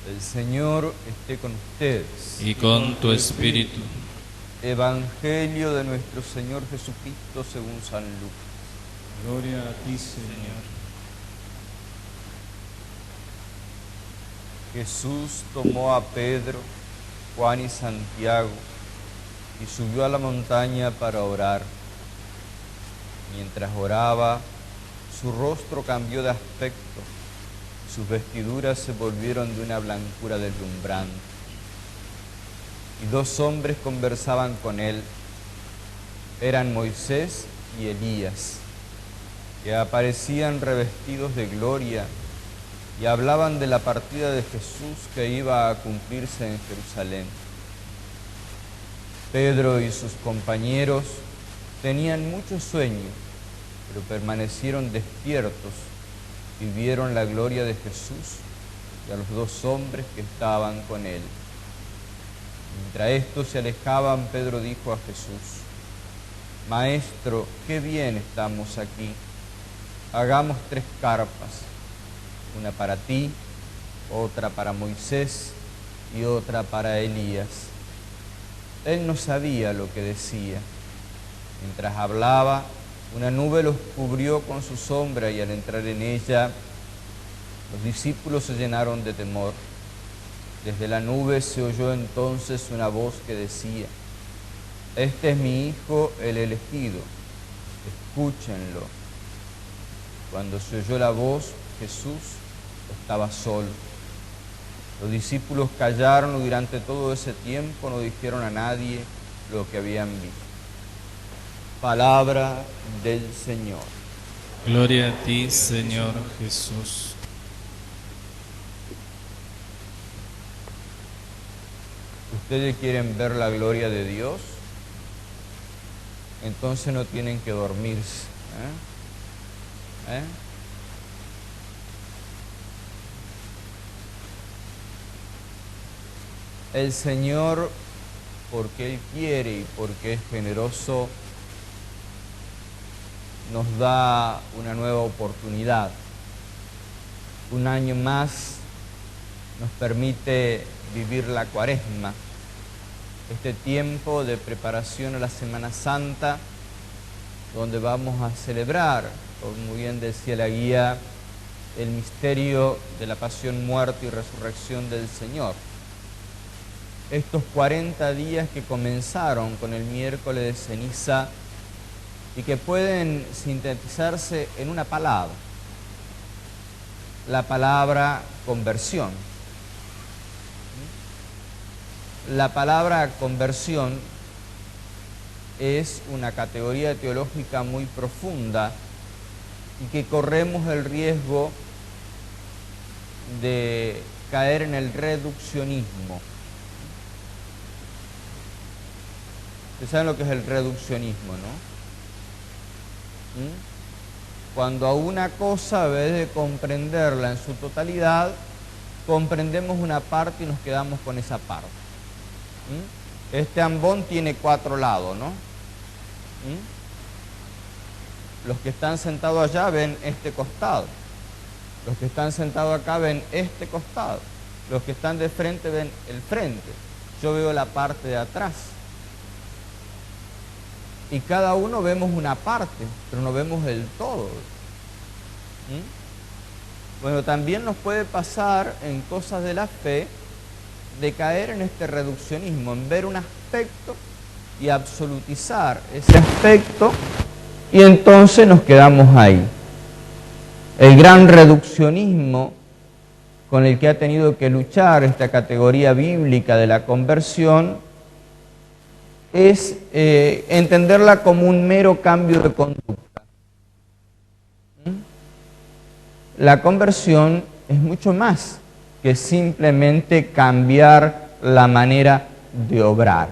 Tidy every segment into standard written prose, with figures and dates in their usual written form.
El Señor esté con ustedes. Y con tu espíritu. Evangelio de nuestro Señor Jesucristo según San Lucas. Gloria a ti, Señor. Jesús tomó a Pedro, Juan y Santiago y subió a la montaña para orar. Mientras oraba, su rostro cambió de aspecto, sus vestiduras se volvieron de una blancura deslumbrante. Y dos hombres conversaban con él, eran Moisés y Elías, que aparecían revestidos de gloria y hablaban de la partida de Jesús que iba a cumplirse en Jerusalén. Pedro y sus compañeros tenían mucho sueño, pero permanecieron despiertos y vieron la gloria de Jesús y a los dos hombres que estaban con él. Mientras estos se alejaban, Pedro dijo a Jesús: Maestro, qué bien estamos aquí. Hagamos 3 carpas, una para ti, otra para Moisés y otra para Elías. Él no sabía lo que decía. Mientras hablaba, una nube los cubrió con su sombra y al entrar en ella, los discípulos se llenaron de temor. Desde la nube se oyó entonces una voz que decía: Este es mi Hijo, el elegido, escúchenlo. Cuando se oyó la voz, Jesús estaba solo. Los discípulos callaron y durante todo ese tiempo no dijeron a nadie lo que habían visto. Palabra del Señor. Gloria a ti, Señor Jesús. ¿Ustedes quieren ver la gloria de Dios? Entonces no tienen que dormirse. El Señor, porque Él quiere y porque es generoso, nos da una nueva oportunidad. Un año más nos permite vivir la Cuaresma, este tiempo de preparación a la Semana Santa, donde vamos a celebrar, como bien decía la guía, el misterio de la pasión, muerte y resurrección del Señor. Estos 40 días que comenzaron con el miércoles de ceniza y que pueden sintetizarse en una palabra, la palabra conversión. La palabra conversión es una categoría teológica muy profunda y que corremos el riesgo de caer en el reduccionismo. Ustedes saben lo que es el reduccionismo, ¿no? Cuando a una cosa, en vez de comprenderla en su totalidad, comprendemos una parte y nos quedamos con esa parte. Este ambón tiene 4 lados, ¿no? Los que están sentados allá ven este costado. Los que están sentados acá ven este costado. Los que están de frente ven el frente. Yo veo la parte de atrás. Y cada uno vemos una parte, pero no vemos el todo. Bueno, también nos puede pasar en cosas de la fe de caer en este reduccionismo, en ver un aspecto y absolutizar ese aspecto, y entonces nos quedamos ahí. El gran reduccionismo con el que ha tenido que luchar esta categoría bíblica de la conversión es entenderla como un mero cambio de conducta. La conversión es mucho más que simplemente cambiar la manera de obrar.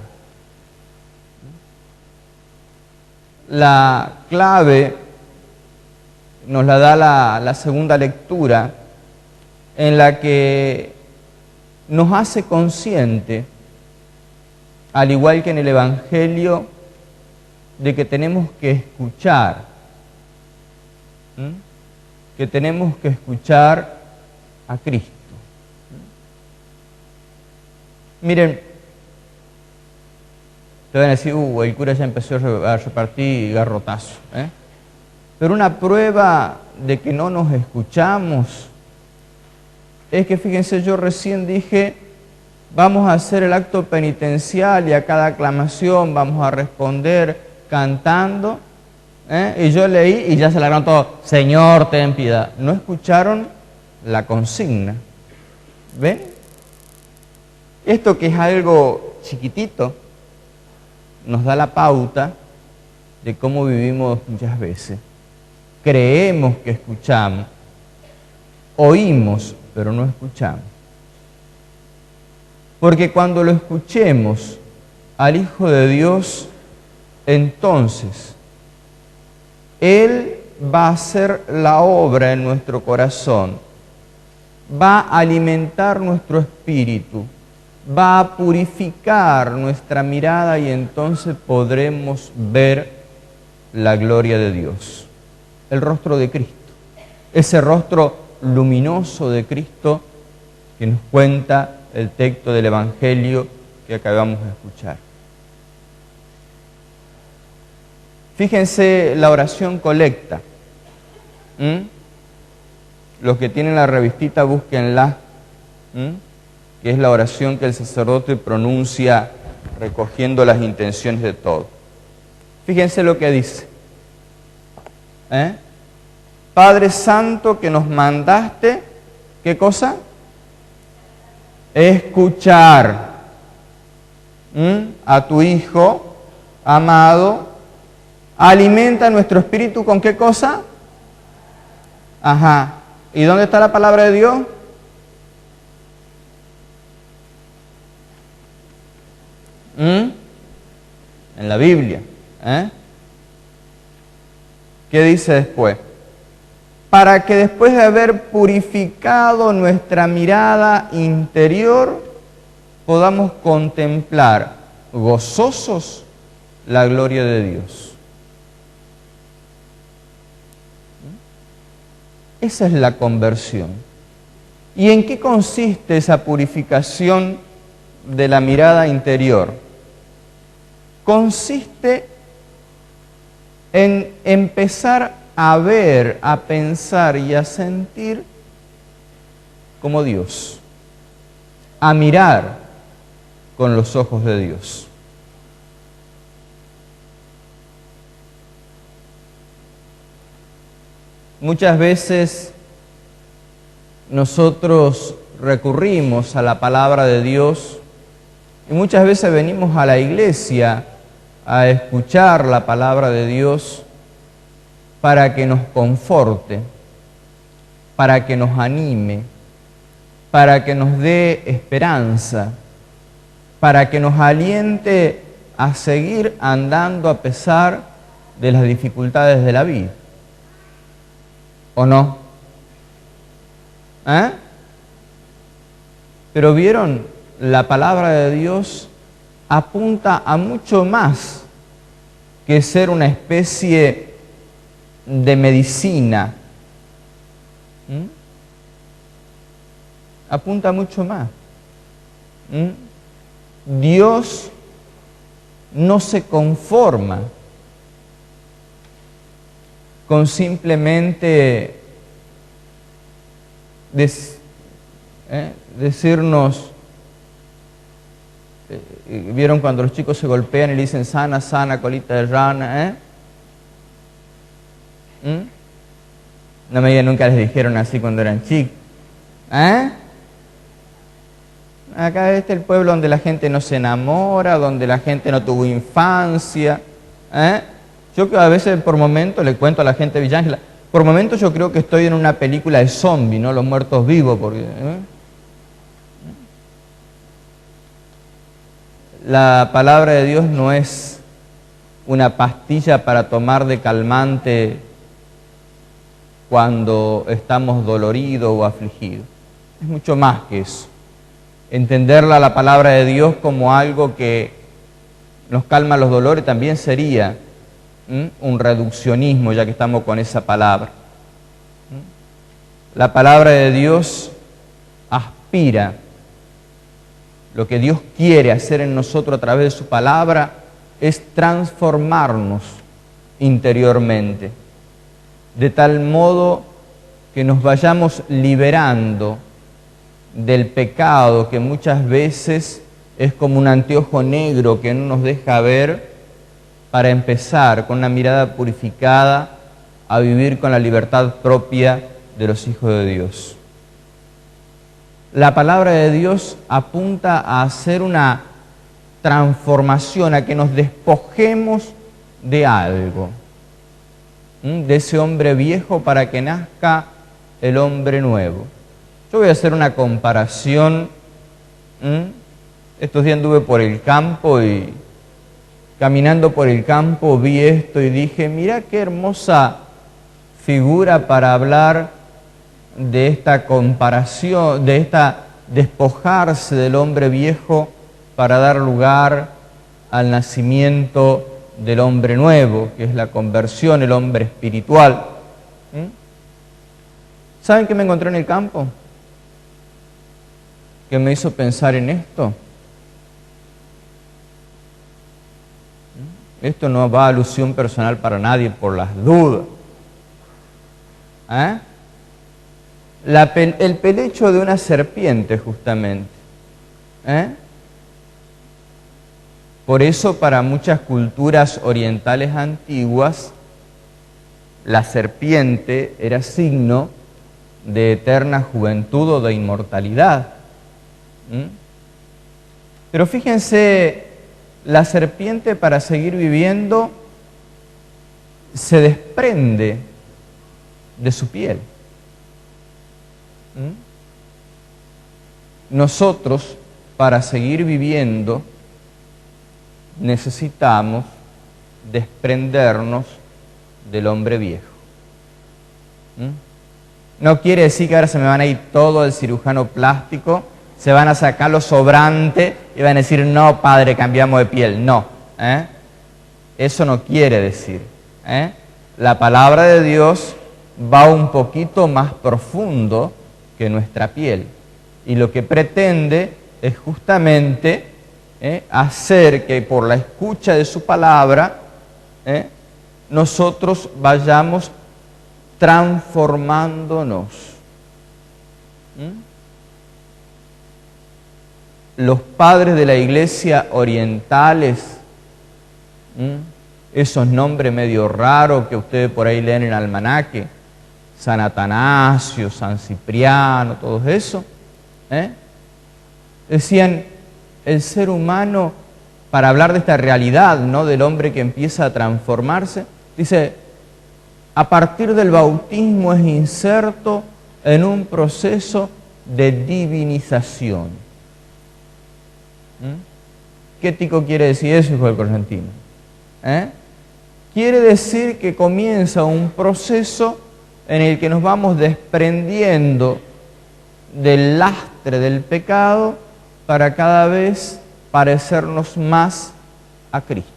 La clave nos la da la segunda lectura, en la que nos hace consciente, al igual que en el Evangelio, de que tenemos que escuchar, que tenemos que escuchar a Cristo. Miren, te van a decir, el cura ya empezó a repartir garrotazo, ¿eh? Pero una prueba de que no nos escuchamos es que, fíjense, yo recién dije, vamos a hacer el acto penitencial y a cada aclamación vamos a responder cantando, ¿eh? Y yo leí y ya se largaron todos, Señor, ten piedad. No escucharon la consigna. ¿Ven? Esto que es algo chiquitito nos da la pauta de cómo vivimos muchas veces. Creemos que escuchamos, oímos, pero no escuchamos. Porque cuando lo escuchemos al Hijo de Dios, entonces Él va a hacer la obra en nuestro corazón, va a alimentar nuestro espíritu, va a purificar nuestra mirada y entonces podremos ver la gloria de Dios, el rostro de Cristo, ese rostro luminoso de Cristo que nos cuenta el texto del Evangelio que acabamos de escuchar. Fíjense la oración colecta. Los que tienen la revistita, búsquenla, que es la oración que el sacerdote pronuncia recogiendo las intenciones de todos. Fíjense lo que dice. Padre Santo, que nos mandaste, ¿qué cosa? Escuchar a tu Hijo amado. Alimenta nuestro espíritu ¿con qué cosa? Ajá. ¿Y dónde está la palabra de Dios? En la Biblia. ¿Qué dice después? Para que después de haber purificado nuestra mirada interior, podamos contemplar gozosos la gloria de Dios. Esa es la conversión. ¿Y en qué consiste esa purificación de la mirada interior? Consiste en empezar a ver, a pensar y a sentir como Dios, a mirar con los ojos de Dios. Muchas veces nosotros recurrimos a la palabra de Dios y muchas veces venimos a la iglesia a escuchar la palabra de Dios para que nos conforte, para que nos anime, para que nos dé esperanza, para que nos aliente a seguir andando a pesar de las dificultades de la vida. ¿O no? Pero vieron, la palabra de Dios apunta a mucho más que ser una especie de medicina. Apunta mucho más. Dios no se conforma con simplemente decirnos, ¿vieron cuando los chicos se golpean y le dicen sana, sana, colita de rana? No me digan, nunca les dijeron así cuando eran chicos. Acá este es el pueblo donde la gente no se enamora, donde la gente no tuvo infancia. Yo que a veces por momentos le cuento a la gente de Villa Ángela, por momentos yo creo que estoy en una película de zombies, ¿no? Los muertos vivos, porque la palabra de Dios no es una pastilla para tomar de calmante cuando estamos doloridos o afligidos. Es mucho más que eso. Entenderla la palabra de Dios como algo que nos calma los dolores también sería un reduccionismo, ya que estamos con esa palabra. La palabra de Dios aspira lo que Dios quiere hacer en nosotros a través de su palabra es transformarnos interiormente, de tal modo que nos vayamos liberando del pecado que muchas veces es como un anteojo negro que no nos deja ver, para empezar con una mirada purificada a vivir con la libertad propia de los hijos de Dios. La palabra de Dios apunta a hacer una transformación, a que nos despojemos de algo, de ese hombre viejo para que nazca el hombre nuevo. Yo voy a hacer una comparación. Estos días anduve por el campo y caminando por el campo vi esto y dije, mira qué hermosa figura para hablar de esta comparación, de esta despojarse del hombre viejo para dar lugar al nacimiento del hombre nuevo, que es la conversión, el hombre espiritual. ¿Saben qué me encontré en el campo? Que me hizo pensar en esto. Esto no va a alusión personal para nadie, por las dudas. El pelecho de una serpiente, justamente. Por eso, para muchas culturas orientales antiguas, la serpiente era signo de eterna juventud o de inmortalidad. Pero fíjense, la serpiente, para seguir viviendo, se desprende de su piel. Nosotros, para seguir viviendo, necesitamos desprendernos del hombre viejo. No quiere decir que ahora se me van a ir todo el cirujano plástico, se van a sacar lo sobrante y van a decir, no, padre, cambiamos de piel. No, eso no quiere decir. La palabra de Dios va un poquito más profundo que nuestra piel. Y lo que pretende es justamente hacer que por la escucha de su palabra nosotros vayamos transformándonos. Los padres de la iglesia orientales, esos nombres medio raros que ustedes por ahí leen en el almanaque, San Atanasio, San Cipriano, todo eso, decían, el ser humano, para hablar de esta realidad, ¿no?, del hombre que empieza a transformarse, dice, a partir del bautismo es inserto en un proceso de divinización. ¿Qué tico quiere decir eso, hijo del correntino? Quiere decir que comienza un proceso en el que nos vamos desprendiendo del lastre del pecado para cada vez parecernos más a Cristo.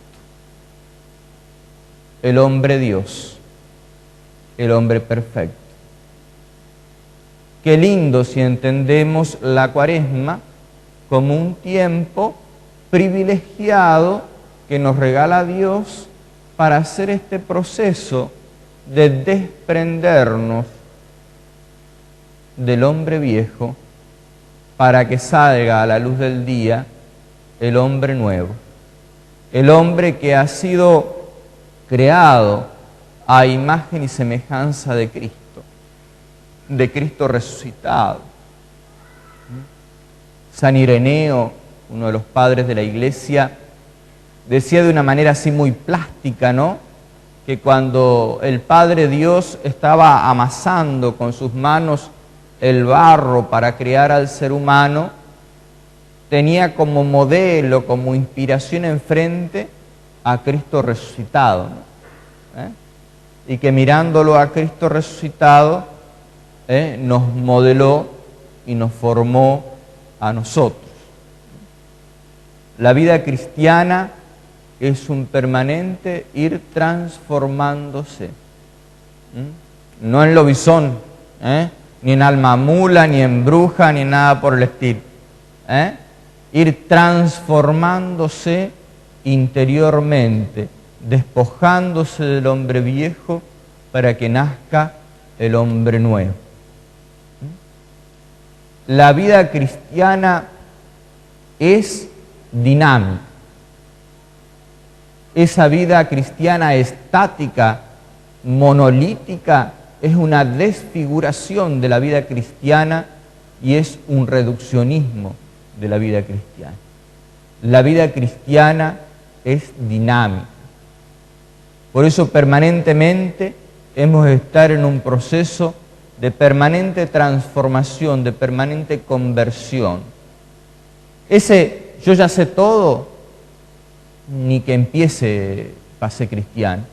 El hombre Dios, el hombre perfecto. Qué lindo si entendemos la Cuaresma como un tiempo privilegiado que nos regala Dios para hacer este proceso de desprendernos del hombre viejo para que salga a la luz del día el hombre nuevo, el hombre que ha sido creado a imagen y semejanza de Cristo resucitado. San Ireneo, uno de los padres de la Iglesia, decía de una manera así muy plástica, ¿no?, que cuando el Padre Dios estaba amasando con sus manos el barro para crear al ser humano, tenía como modelo, como inspiración enfrente a Cristo resucitado, ¿no? Y que mirándolo a Cristo resucitado, nos modeló y nos formó a nosotros. La vida cristiana es un permanente ir transformándose. No en lobizón, ni en alma mula, ni en bruja, ni nada por el estilo. ir transformándose interiormente, despojándose del hombre viejo para que nazca el hombre nuevo. La vida cristiana es dinámica. Esa vida cristiana estática, monolítica, es una desfiguración de la vida cristiana y es un reduccionismo de la vida cristiana. La vida cristiana es dinámica. Por eso permanentemente hemos de estar en un proceso de permanente transformación, de permanente conversión. Ese yo ya sé todo, ni que empiece para ser cristiano.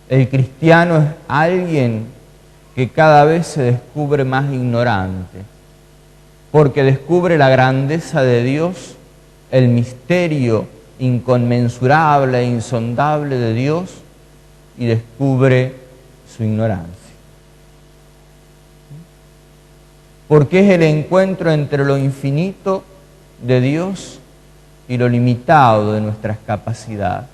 El cristiano es alguien que cada vez se descubre más ignorante, porque descubre la grandeza de Dios, el misterio inconmensurable e insondable de Dios, y descubre su ignorancia. Porque es el encuentro entre lo infinito de Dios y lo limitado de nuestras capacidades.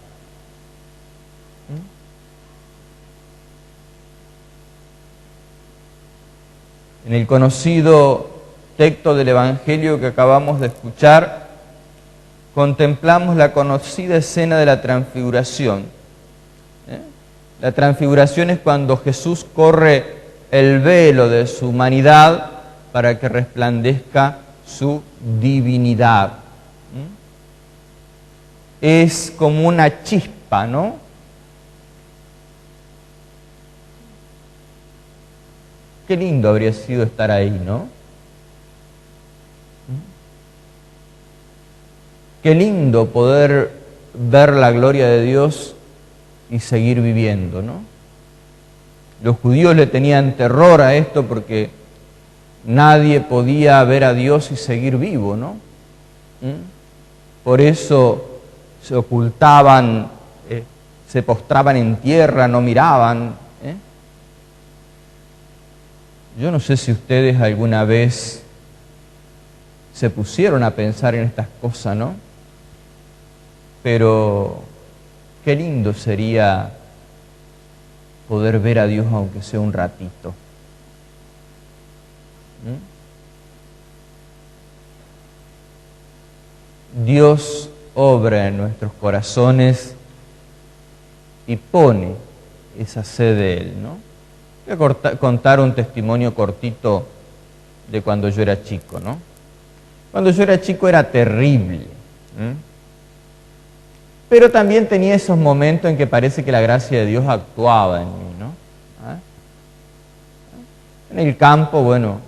En el conocido texto del Evangelio que acabamos de escuchar, contemplamos la conocida escena de la transfiguración. La transfiguración es cuando Jesús corre el velo de su humanidad para que resplandezca su divinidad. Es como una chispa, ¿no? Qué lindo habría sido estar ahí, ¿no? Qué lindo poder ver la gloria de Dios y seguir viviendo, ¿no? Los judíos le tenían terror a esto porque nadie podía ver a Dios y seguir vivo, ¿no? Por eso se ocultaban, se postraban en tierra, no miraban. Yo no sé si ustedes alguna vez se pusieron a pensar en estas cosas, ¿no? Pero qué lindo sería poder ver a Dios aunque sea un ratito. Dios obra en nuestros corazones y pone esa sed de Él, ¿no? Voy a contar un testimonio cortito de cuando yo era chico, ¿no? Cuando yo era chico era terrible, pero también tenía esos momentos en que parece que la gracia de Dios actuaba en mí, ¿no? En el campo, bueno,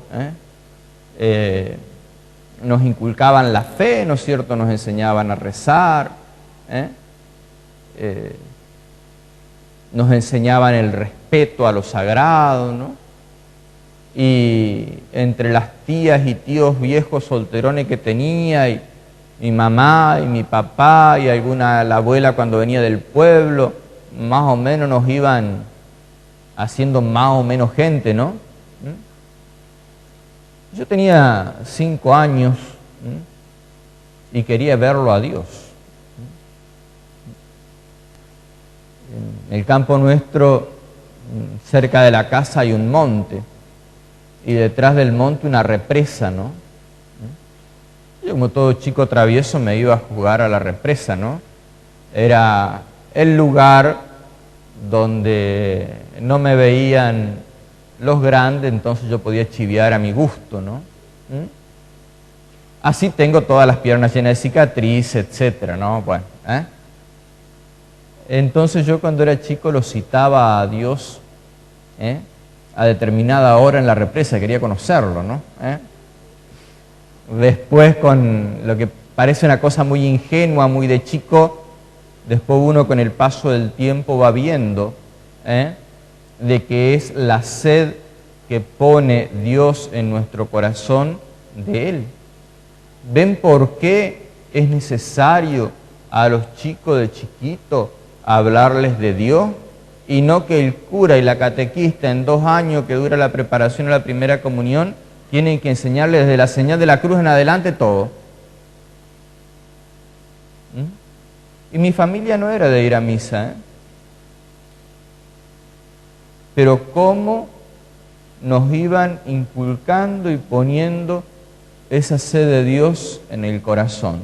nos inculcaban la fe, ¿no es cierto? Nos enseñaban a rezar, nos enseñaban el respeto a lo sagrado, ¿no? Y entre las tías y tíos viejos solterones que tenía, y mi mamá y mi papá y la abuela cuando venía del pueblo, más o menos nos iban haciendo más o menos gente, ¿no? Yo tenía 5 años y quería verlo a Dios. En el campo nuestro, cerca de la casa, hay un monte y detrás del monte una represa, ¿no? Yo, como todo chico travieso, me iba a jugar a la represa, ¿no? Era el lugar donde no me veían los grandes, entonces yo podía chiviar a mi gusto, ¿no? Así tengo todas las piernas llenas de cicatrices, etcétera, ¿no? Bueno, entonces yo cuando era chico lo citaba a Dios a determinada hora en la represa, quería conocerlo, ¿no? Después, con lo que parece una cosa muy ingenua, muy de chico, después uno con el paso del tiempo va viendo de que es la sed que pone Dios en nuestro corazón de Él. ¿Ven por qué es necesario a los chicos de chiquito hablarles de Dios? Y no que el cura y la catequista en 2 años que dura la preparación a la primera comunión tienen que enseñarles desde la señal de la cruz en adelante todo. Y mi familia no era de ir a misa, ¿eh? Pero cómo nos iban inculcando y poniendo esa sed de Dios en el corazón.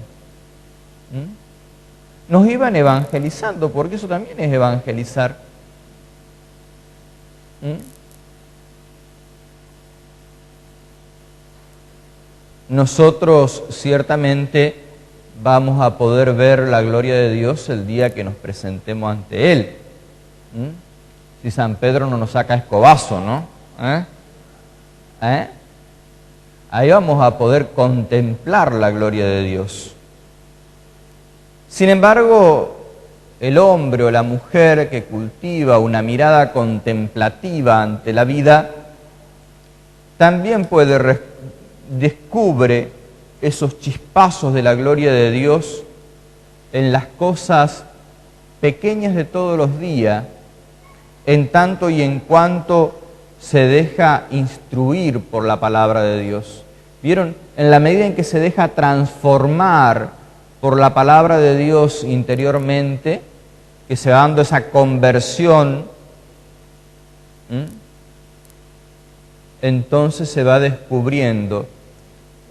Nos iban evangelizando, porque eso también es evangelizar. Nosotros ciertamente vamos a poder ver la gloria de Dios el día que nos presentemos ante Él. Si San Pedro no nos saca escobazo, ¿no? Ahí vamos a poder contemplar la gloria de Dios. Sin embargo, el hombre o la mujer que cultiva una mirada contemplativa ante la vida, también descubre esos chispazos de la gloria de Dios en las cosas pequeñas de todos los días, en tanto y en cuanto se deja instruir por la palabra de Dios. ¿Vieron? En la medida en que se deja transformar por la palabra de Dios interiormente, que se va dando esa conversión, entonces se va descubriendo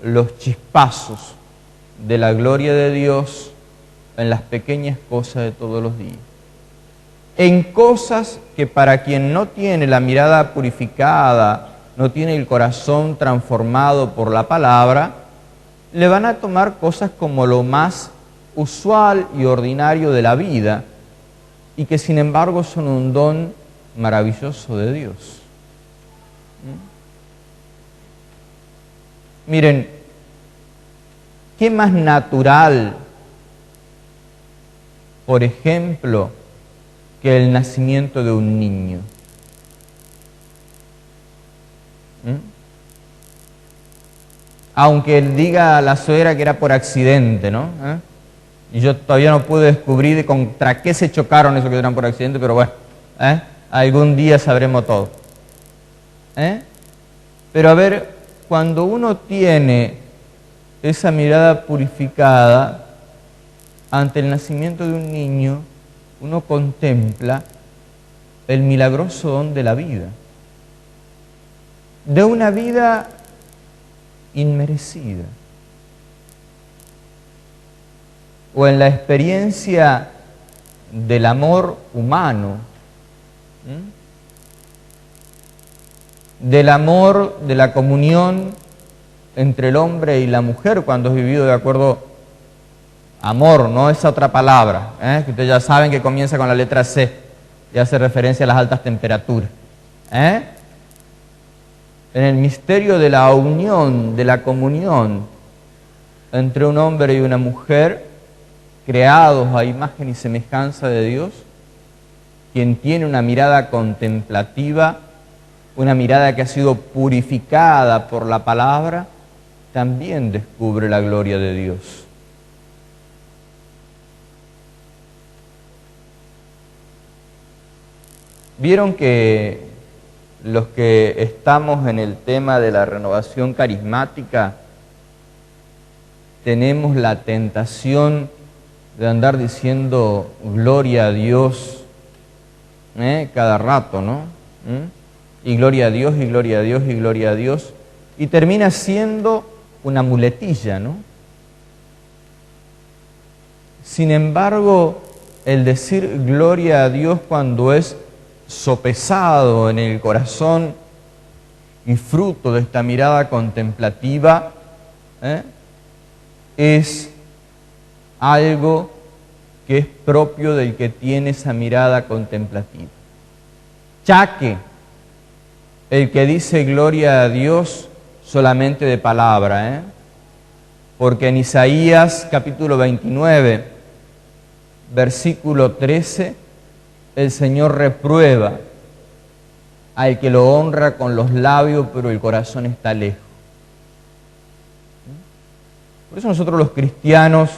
los chispazos de la gloria de Dios en las pequeñas cosas de todos los días. En cosas que para quien no tiene la mirada purificada, no tiene el corazón transformado por la palabra, le van a tomar cosas como lo más usual y ordinario de la vida, y que sin embargo son un don maravilloso de Dios. Miren, ¿qué más natural, por ejemplo, que el nacimiento de un niño? Aunque él diga a la suegra que era por accidente, ¿no? Y yo todavía no pude descubrir contra qué se chocaron esos que eran por accidente, pero bueno, algún día sabremos todo. Pero a ver, cuando uno tiene esa mirada purificada ante el nacimiento de un niño, uno contempla el milagroso don de la vida, de una vida inmerecida, o en la experiencia del amor humano, del amor, de la comunión entre el hombre y la mujer cuando es vivido de acuerdo. Amor, no esa otra palabra, que ustedes ya saben que comienza con la letra C y hace referencia a las altas temperaturas. En el misterio de la unión, de la comunión entre un hombre y una mujer, creados a imagen y semejanza de Dios, quien tiene una mirada contemplativa, una mirada que ha sido purificada por la palabra, también descubre la gloria de Dios. Vieron que los que estamos en el tema de la renovación carismática tenemos la tentación de andar diciendo gloria a Dios cada rato, ¿no? Y gloria a Dios, y gloria a Dios, y gloria a Dios. Y termina siendo una muletilla, ¿no? Sin embargo, el decir gloria a Dios cuando es sopesado en el corazón y fruto de esta mirada contemplativa, es algo que es propio del que tiene esa mirada contemplativa. Chaque el que dice gloria a Dios solamente de palabra, porque en Isaías capítulo 29, versículo 13, el Señor reprueba al que lo honra con los labios, pero el corazón está lejos. Por eso nosotros los cristianos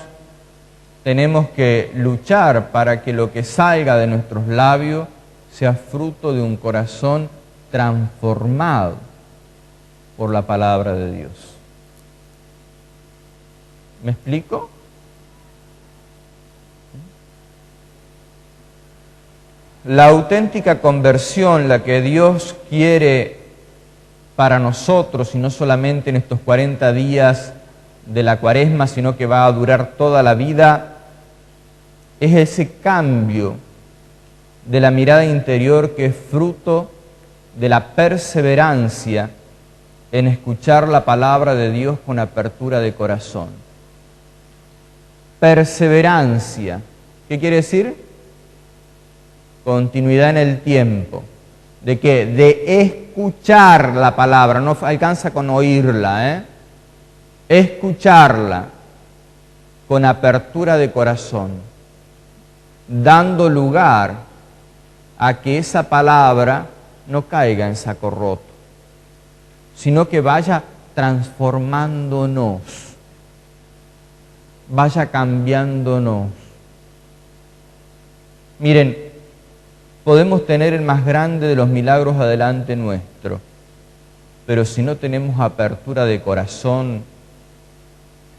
tenemos que luchar para que lo que salga de nuestros labios sea fruto de un corazón transformado por la palabra de Dios. ¿Me explico? La auténtica conversión, la que Dios quiere para nosotros, y no solamente en estos 40 días de la Cuaresma, sino que va a durar toda la vida, es ese cambio de la mirada interior que es fruto de la perseverancia en escuchar la palabra de Dios con apertura de corazón. Perseverancia, ¿qué quiere decir? Continuidad en el tiempo. ¿De qué? De escuchar la palabra, no alcanza con oírla, escucharla con apertura de corazón, dando lugar a que esa palabra no caiga en saco roto, sino que vaya transformándonos, vaya cambiándonos. Miren, podemos tener el más grande de los milagros adelante nuestro, pero si no tenemos apertura de corazón,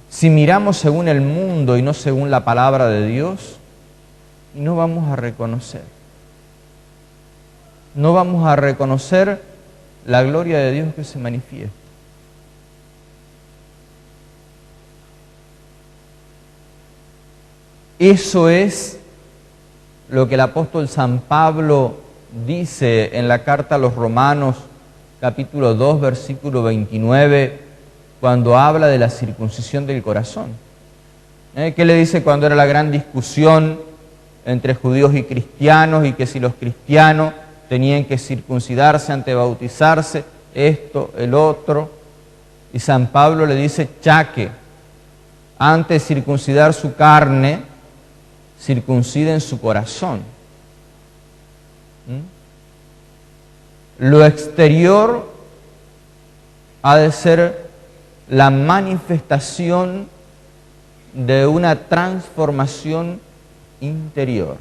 si miramos según el mundo y no según la palabra de Dios, no vamos a reconocer. No vamos a reconocer la gloria de Dios que se manifiesta. Eso es lo que el apóstol San Pablo dice en la carta a los Romanos, capítulo 2, versículo 29, cuando habla de la circuncisión del corazón. ¿Qué le dice cuando era la gran discusión entre judíos y cristianos, y que si los cristianos tenían que circuncidarse antes de bautizarse, esto, el otro? Y San Pablo le dice, chaque, antes de circuncidar su carne, circunciden su corazón. Lo exterior ha de ser la manifestación de una transformación interior.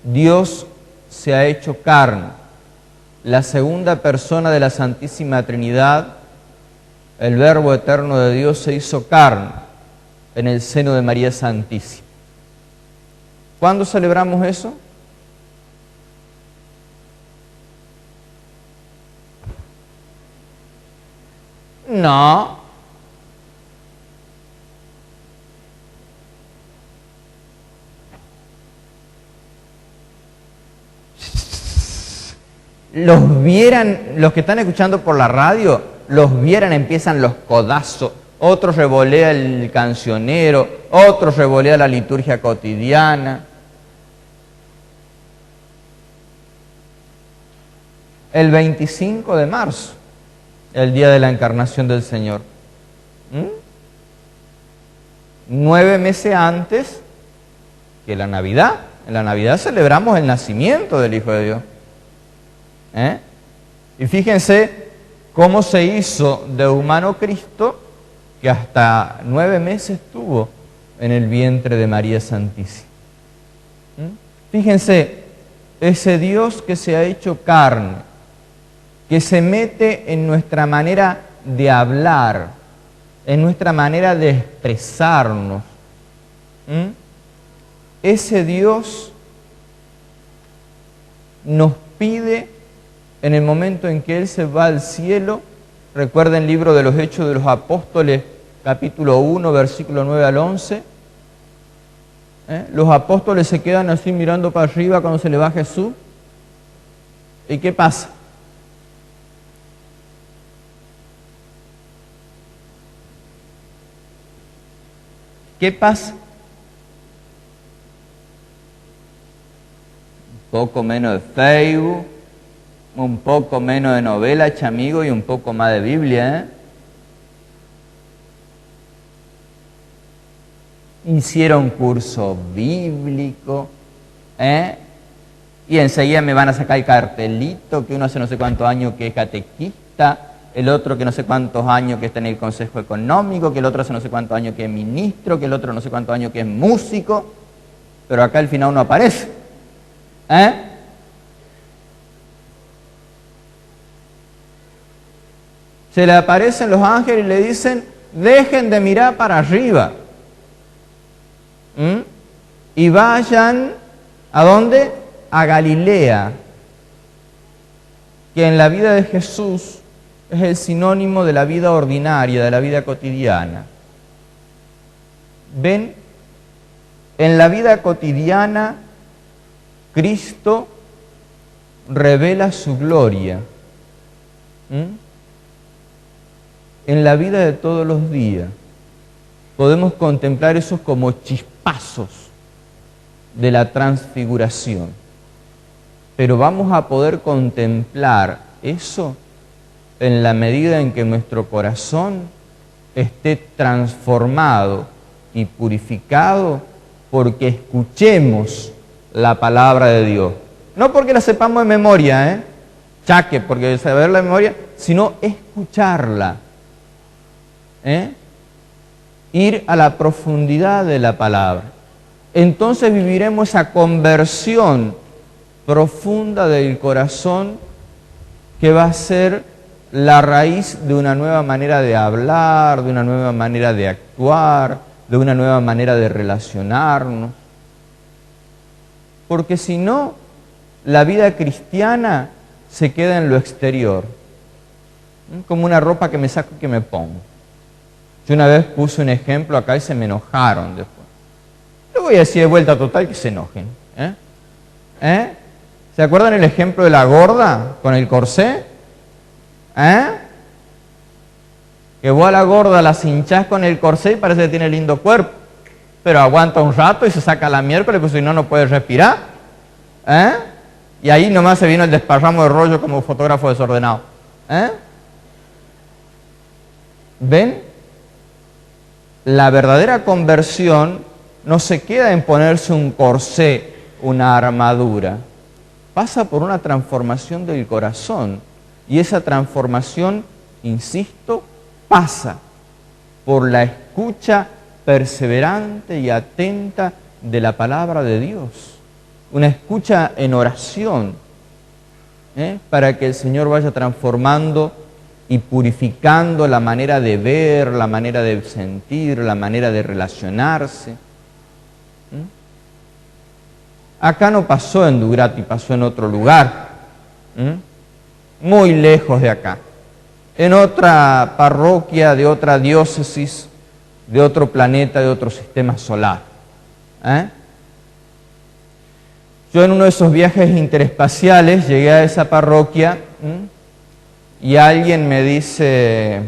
Dios se ha hecho carne. La segunda persona de la Santísima Trinidad, el Verbo eterno de Dios, se hizo carne en el seno de María Santísima. ¿Cuándo celebramos eso? No. Los vieran, los que están escuchando por la radio, los vieran, empiezan los codazos, otros revolea el cancionero, otros revolea la liturgia cotidiana. El 25 de marzo, el día de la encarnación del Señor. 9 meses antes que la Navidad. En la Navidad celebramos el nacimiento del Hijo de Dios. Y fíjense cómo se hizo de humano Cristo, que hasta 9 meses estuvo en el vientre de María Santísima. Fíjense, ese Dios que se ha hecho carne, que se mete en nuestra manera de hablar, en nuestra manera de expresarnos. Ese Dios nos pide, en el momento en que Él se va al cielo, recuerden el libro de los Hechos de los Apóstoles, capítulo 1, versículo 9 al 11. Los apóstoles se quedan así mirando para arriba cuando se le va Jesús. ¿Y qué pasa? ¿Qué pasa? Un poco menos de Facebook, un poco menos de novela, chamigo, y un poco más de Biblia, Hicieron curso bíblico, y enseguida me van a sacar el cartelito que uno hace no sé cuántos años que es catequista, el otro que no sé cuántos años que está en el Consejo Económico, que el otro hace no sé cuántos años que es ministro, que el otro no sé cuántos años que es músico, pero acá al final no aparece. Se le aparecen los ángeles y le dicen, dejen de mirar para arriba. y vayan, ¿a dónde? A Galilea, que en la vida de Jesús es el sinónimo de la vida ordinaria, de la vida cotidiana. ¿Ven? En la vida cotidiana, Cristo revela su gloria. En la vida de todos los días podemos contemplar esos como chispazos de la transfiguración. Pero vamos a poder contemplar eso en la medida en que nuestro corazón esté transformado y purificado porque escuchemos la palabra de Dios. No porque la sepamos de memoria, chaque, porque saberla de memoria, sino escucharla. Ir a la profundidad de la palabra. Entonces viviremos esa conversión profunda del corazón que va a ser la raíz de una nueva manera de hablar, de una nueva manera de actuar, de una nueva manera de relacionarnos. Porque si no, la vida cristiana se queda en lo exterior, como una ropa que me saco y que me pongo. Yo una vez puse un ejemplo acá y se me enojaron después. Le voy a decir de vuelta total que se enojen. ¿Se acuerdan el ejemplo de la gorda con el corsé? Que vos a la gorda la cinchás con el corsé y parece que tiene lindo cuerpo, pero aguanta un rato y se saca la miércoles, pues si no, no puede respirar. Y ahí nomás se vino el desparramo de rollo como fotógrafo desordenado. ¿Ven? La verdadera conversión no se queda en ponerse un corsé, una armadura. Pasa por una transformación del corazón. Y esa transformación, insisto, pasa por la escucha perseverante y atenta de la palabra de Dios. Una escucha en oración, para que el Señor vaya transformando y purificando la manera de ver, la manera de sentir, la manera de relacionarse. Acá no pasó en Dugrati, pasó en otro lugar, muy lejos de acá, en otra parroquia, de otra diócesis, de otro planeta, de otro sistema solar. Yo en uno de esos viajes interespaciales llegué a esa parroquia y alguien me dice: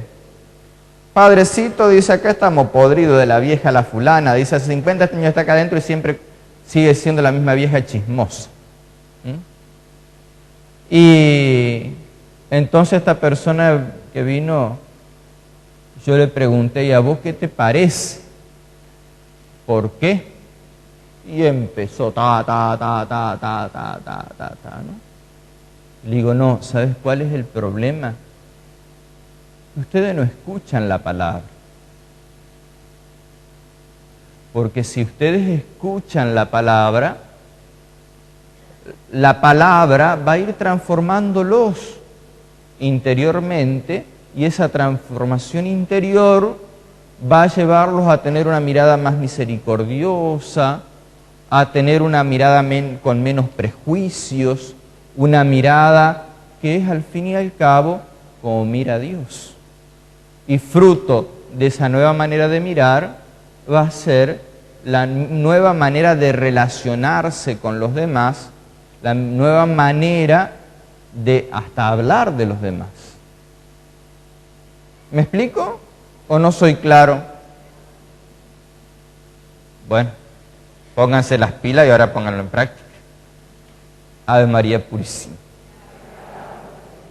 padrecito, dice, acá estamos podridos de la vieja la fulana, dice, hace 50 años está acá adentro y siempre sigue siendo la misma vieja chismosa. Y entonces esta persona que vino, yo le pregunté: ¿y a vos qué te parece? ¿Por qué? Y empezó ¿no? Le digo: no, ¿sabes cuál es el problema? Ustedes no escuchan la palabra. Porque si ustedes escuchan la palabra va a ir transformándolos interiormente, y esa transformación interior va a llevarlos a tener una mirada más misericordiosa, a tener una mirada con menos prejuicios, una mirada que es al fin y al cabo como mira a Dios. Y fruto de esa nueva manera de mirar va a ser la nueva manera de relacionarse con los demás, la nueva manera de hasta hablar de los demás. ¿Me explico? ¿O no soy claro? Bueno, pónganse las pilas y ahora pónganlo en práctica. Ave María Purísima.